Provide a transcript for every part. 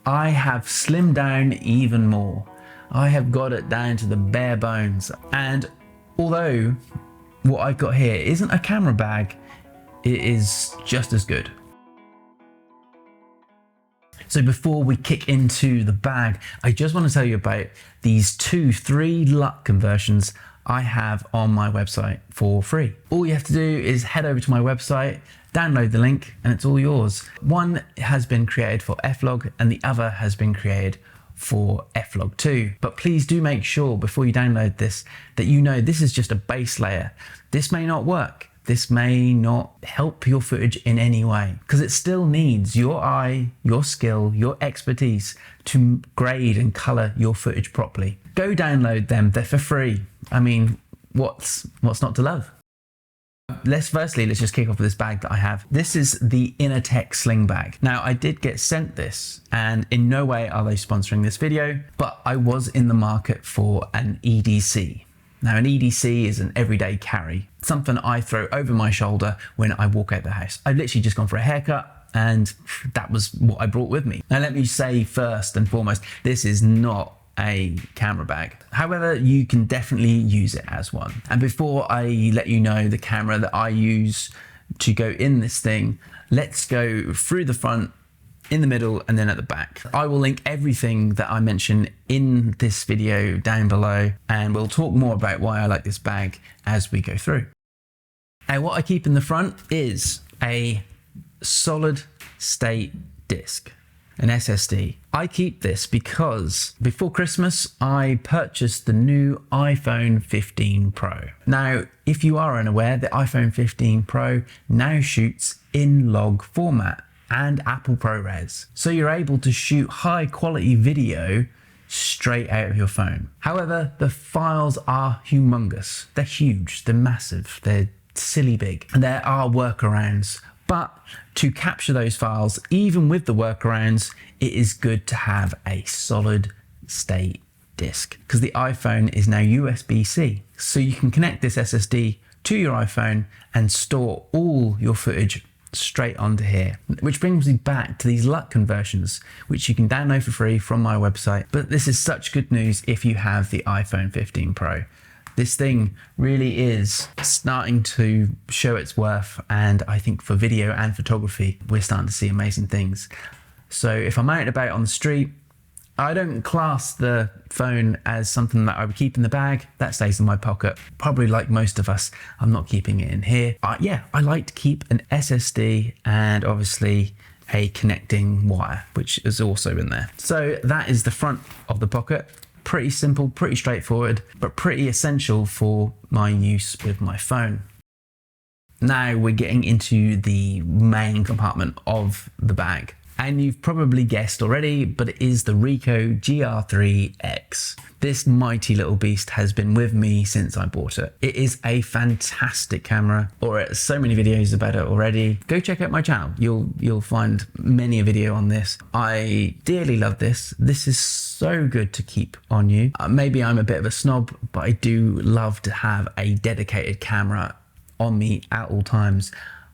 I have slimmed down even more. I have got it down to the bare bones. And although what I've got here isn't a camera bag, it is just as good. So before we kick into the bag, I just want to tell you about these 3 LUT conversions I have on my website for free. All you have to do is head over to my website, download the link, and it's all yours. One has been created for F-Log and the other has been created for F-Log 2. But please do make sure before you download this that you know this is just a base layer. This may not work. This may not help your footage in any way because it still needs your eye, your skill, your expertise to grade and color your footage properly. Go download them, they're for free. I mean, what's not to love? Let's just kick off with this bag that I have. This is the Innertech sling bag. Now I did get sent this and in no way are they sponsoring this video, but I was in the market for an EDC. Now an EDC is an everyday carry, something I throw over my shoulder when I walk out the house. I've literally just gone for a haircut and that was what I brought with me. Now let me say first and foremost, this is not a camera bag. However, you can definitely use it as one. And before I let you know the camera that I use to go in this thing, let's go through the front, in the middle, and then at the back. I will link everything that I mention in this video down below, and we'll talk more about why I like this bag as we go through. Now, what I keep in the front is a solid state disk, an SSD. I keep this because before Christmas, I purchased the new iPhone 15 Pro. Now, if you are unaware, the iPhone 15 Pro now shoots in log format and Apple ProRes. So you're able to shoot high quality video straight out of your phone. However, the files are humongous. They're huge, they're massive, they're silly big. And there are workarounds, but to capture those files, even with the workarounds, it is good to have a solid state disk because the iPhone is now USB-C. So you can connect this SSD to your iPhone and store all your footage straight onto here, which brings me back to these LUT conversions, which you can download for free from my website. But this is such good news if you have the iPhone 15 Pro. This thing really is starting to show its worth, and I think for video and photography, we're starting to see amazing things. So if I'm out and about on the street, I don't class the phone as something that I would keep in the bag. That stays in my pocket. Probably like most of us, I'm not keeping it in here. Yeah, I like to keep an SSD and obviously a connecting wire, which is also in there. So that is the front of the pocket. Pretty simple, pretty straightforward, but pretty essential for my use with my phone. Now we're getting into the main compartment of the bag. And you've probably guessed already, but it is the Ricoh GR3X. This mighty little beast has been with me since I bought it. It is a fantastic camera, or so many videos about it already. Go check out my channel. You'll find many a video on this. I dearly love this. This is so good to keep on you. Maybe I'm a bit of a snob, but I do love to have a dedicated camera on me at all times.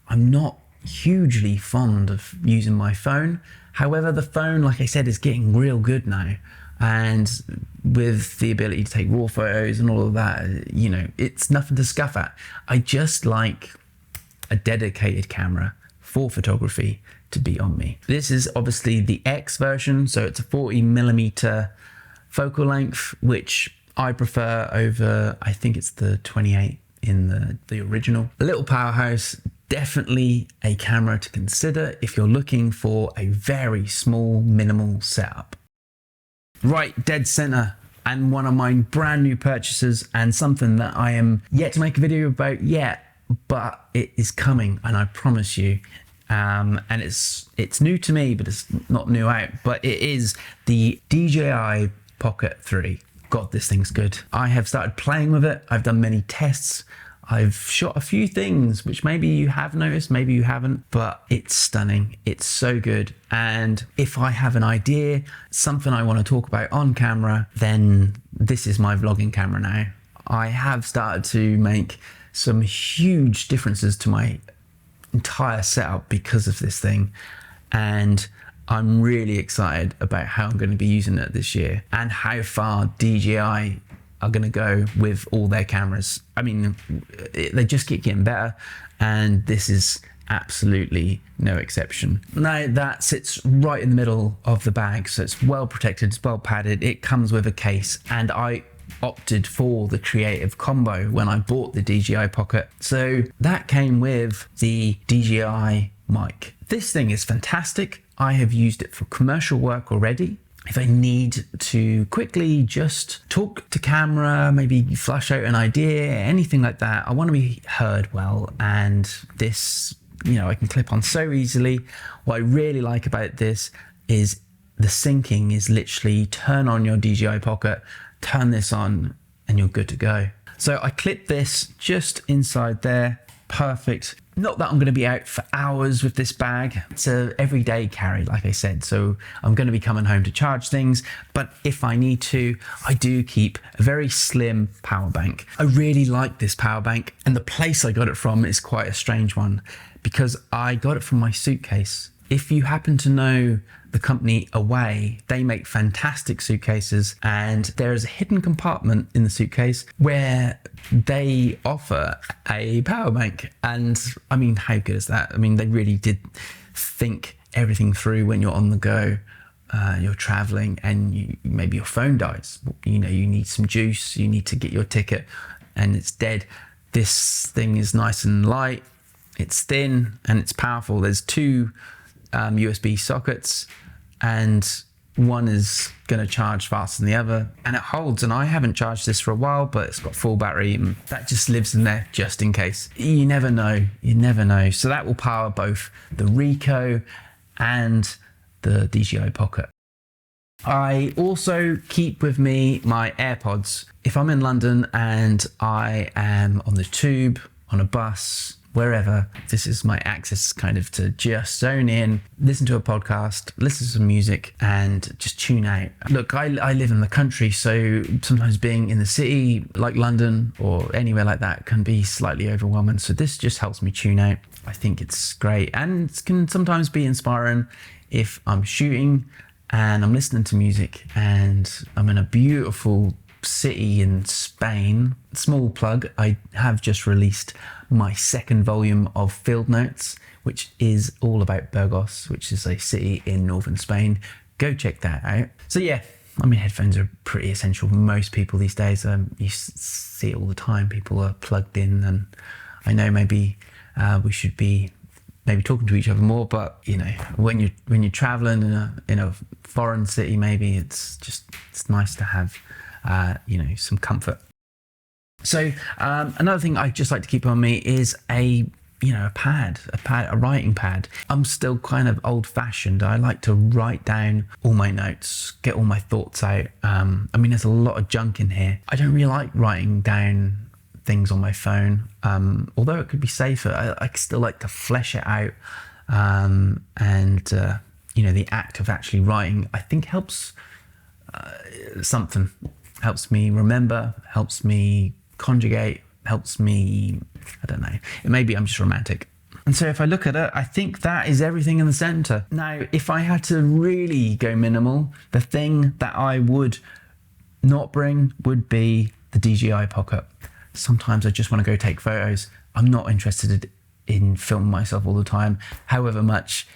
I'm not hugely fond of using my phone. However, the phone, like I said, is getting real good now. And with the ability to take raw photos and all of that, you know, it's nothing to scuff at. I just like a dedicated camera for photography to be on me. This is obviously the X version, so it's a 40mm focal length, which I prefer over, I think it's the 28 in the original. A little powerhouse. Definitely a camera to consider if you're looking for a very small, minimal setup. Right, dead center, and one of my brand new purchases, and something that I am yet to make a video about yet, but it is coming, and I promise you. And it's new to me, but it's not new out. But it is the DJI Pocket 3. God, this thing's good. I have started playing with it. I've done many tests. I've shot a few things, which maybe you have noticed, maybe you haven't, but it's stunning. It's so good. And if I have an idea, something I want to talk about on camera, then this is my vlogging camera now. I have started to make some huge differences to my entire setup because of this thing. And I'm really excited about how I'm going to be using it this year and how far DJI are going to go with all their cameras. I mean, they just keep getting better, and this is absolutely no exception. Now that sits right in the middle of the bag, so it's well protected, it's well padded. It comes with a case, and I opted for the creative combo when I bought the DJI Pocket. So that came with the DJI mic. This thing is fantastic. I have used it for commercial work already. If I need to quickly just talk to camera, maybe flush out an idea, anything like that, I want to be heard well, and this, I can clip on so easily. What I really like about this is the syncing is literally turn on your DJI Pocket, turn this on, and you're good to go. So I clip this just inside there, perfect. Not that I'm going to be out for hours with this bag. It's a everyday carry, like I said. So I'm going to be coming home to charge things, but if I need to, I do keep a very slim power bank. I really like this power bank, and the place I got it from is quite a strange one because I got it from my suitcase. If you happen to know the company Away, they make fantastic suitcases, and there is a hidden compartment in the suitcase where they offer a power bank. And I mean, how good is that? I mean, they really did think everything through when you're on the go, you're traveling, and maybe your phone dies. You need some juice, you need to get your ticket, and it's dead. This thing is nice and light, it's thin, and it's powerful. There's two USB sockets, and one is going to charge faster than the other, and it holds. And I haven't charged this for a while, but it's got full battery, and that just lives in there just in case. You never know. So that will power both the Ricoh and the DJI Pocket. I also keep with me my AirPods. If I'm in London and I am on the tube, on a bus, wherever, this is my access kind of to just zone in, listen to a podcast, listen to some music, and just tune out. Look, I live in the country, so sometimes being in the city like London or anywhere like that can be slightly overwhelming. So this just helps me tune out. I think it's great, and it can sometimes be inspiring if I'm shooting and I'm listening to music and I'm in a beautiful city in Spain. Small plug, I have just released my second volume of Field Notes, which is all about Burgos, which is a city in northern Spain. Go check that out. So yeah, I mean, headphones are pretty essential for most people these days. You see it all the time. People are plugged in, and I know maybe we should be maybe talking to each other more, but when you're traveling in a foreign city, maybe it's nice to have some comfort. So another thing I just like to keep on me is a writing pad. I'm still kind of old fashioned. I like to write down all my notes, get all my thoughts out. I mean, there's a lot of junk in here. I don't really like writing down things on my phone, although it could be safer. I still like to flesh it out, and the act of actually writing, I think, helps helps me remember, helps me conjugate, helps me, I don't know, maybe I'm just romantic. And so if I look at it, I think that is everything in the center. Now, if I had to really go minimal, the thing that I would not bring would be the DJI Pocket. Sometimes I just want to go take photos. I'm not interested in filming myself all the time. However much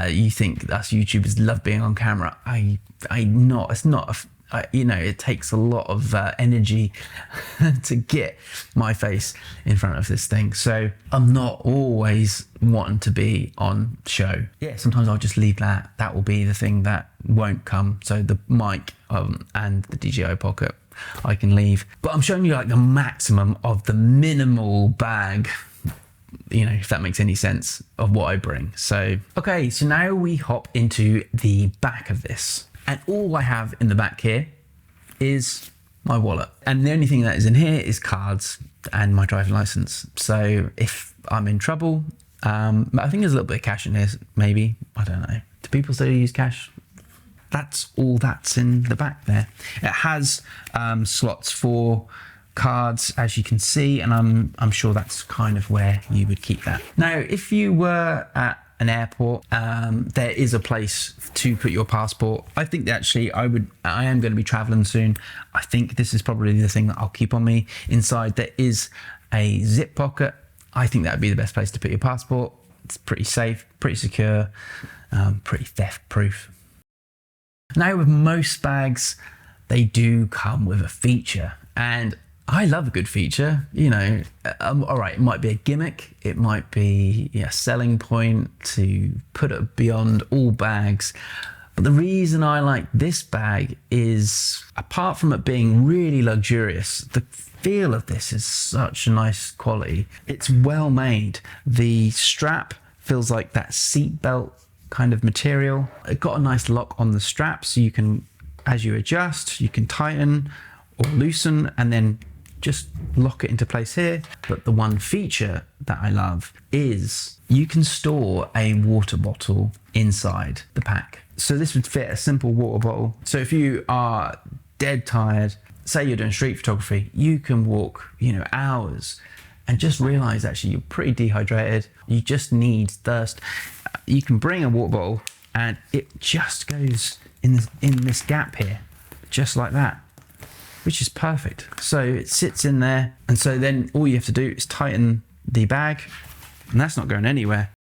you think us YouTubers love being on camera, it takes a lot of energy to get my face in front of this thing. So I'm not always wanting to be on show. Yeah, sometimes I'll just leave that. That will be the thing that won't come. So the mic and the DJI Pocket I can leave. But I'm showing you like the maximum of the minimal bag, if that makes any sense, of what I bring. So, okay, so now we hop into the back of this. And all I have in the back here is my wallet. And the only thing that is in here is cards and my driving license. So if I'm in trouble, I think there's a little bit of cash in here, maybe. I don't know. Do people still use cash? That's all that's in the back there. It has slots for cards, as you can see, and I'm sure that's kind of where you would keep that. Now, if you were at an airport, there is a place to put your passport. I think that actually I am going to be traveling soon. I think this is probably the thing that I'll keep on me. Inside there is a zip pocket. I think that would be the best place to put your passport. It's pretty safe, pretty secure, pretty theft proof. Now with most bags, they do come with a feature, and I love a good feature. You know, all right, it might be a gimmick, it might be a selling point to put it beyond all bags. But the reason I like this bag is, apart from it being really luxurious, the feel of this is such a nice quality. It's well made. The strap feels like that seatbelt kind of material. It got a nice lock on the strap, so you can, as you adjust, you can tighten or loosen and then just lock it into place here. But the one feature that I love is you can store a water bottle inside the pack. So this would fit a simple water bottle. So if you are dead tired, say you're doing street photography, you can walk, hours and just realize actually you're pretty dehydrated. You just need thirst. You can bring a water bottle and it just goes in this gap here, just like that, which is perfect. So it sits in there, and so then all you have to do is tighten the bag, and that's not going anywhere.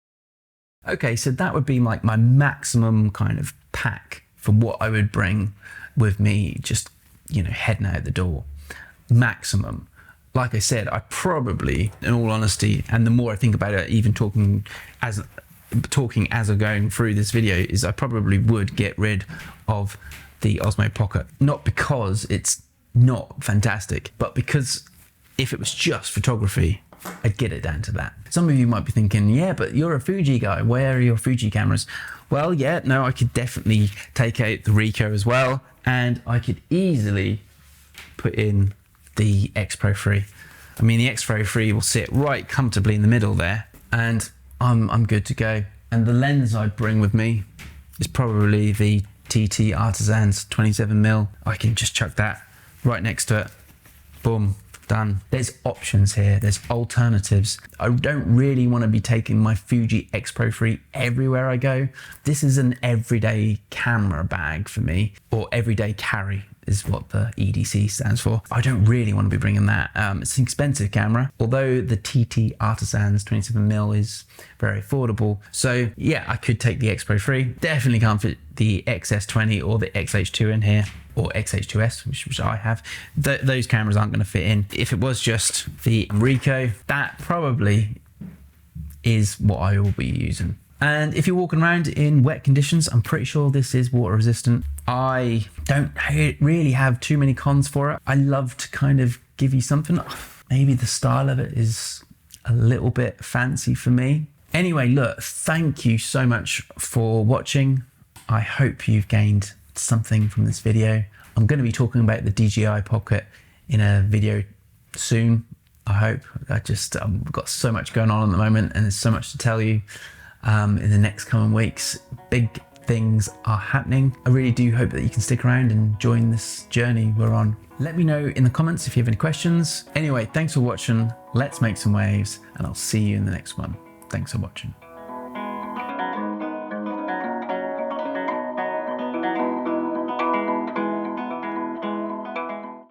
Okay, so that would be like my maximum kind of pack for what I would bring with me, just heading out the door. Maximum. Like I said, I probably, in all honesty, and the more I think about it, even talking as I'm going through this video, is I probably would get rid of the Osmo Pocket. Not because it's not fantastic, but because if it was just photography, I'd get it down to that. Some of you might be thinking, yeah, but you're a Fuji guy, where are your Fuji cameras? Well, yeah, no, I could definitely take out the Ricoh as well, and I could easily put in the X Pro 3. I mean, the X Pro 3 will sit right comfortably in the middle there, and I'm good to go. And the lens I'd bring with me is probably the TT Artisans 27mm. I can just chuck that right next to it. Boom, done. There's options here, there's alternatives. I don't really want to be taking my Fuji X Pro 3 everywhere I go. This is an everyday camera bag for me, or everyday carry is what the EDC stands for. I don't really want to be bringing that. It's an expensive camera, although the TT Artisans 27mm is very affordable. So yeah, I could take the X Pro 3. Definitely can't fit the XS20 or the XH2 in here, or XH2S, which I have. Those cameras aren't going to fit in. If it was just the Ricoh, that probably is what I will be using. And if you're walking around in wet conditions, I'm pretty sure this is water resistant. I don't really have too many cons for it. I love to kind of give you something. Maybe the style of it is a little bit fancy for me. Anyway, look, thank you so much for watching. I hope you've gained something from this video. I'm going to be talking about the DJI Pocket in a video soon, I hope. I've got so much going on at the moment, and there's so much to tell you. In the next coming weeks, big things are happening. I really do hope that you can stick around and join this journey we're on. Let me know in the comments if you have any questions. Anyway, thanks for watching. Let's make some waves, and I'll see you in the next one. Thanks for watching.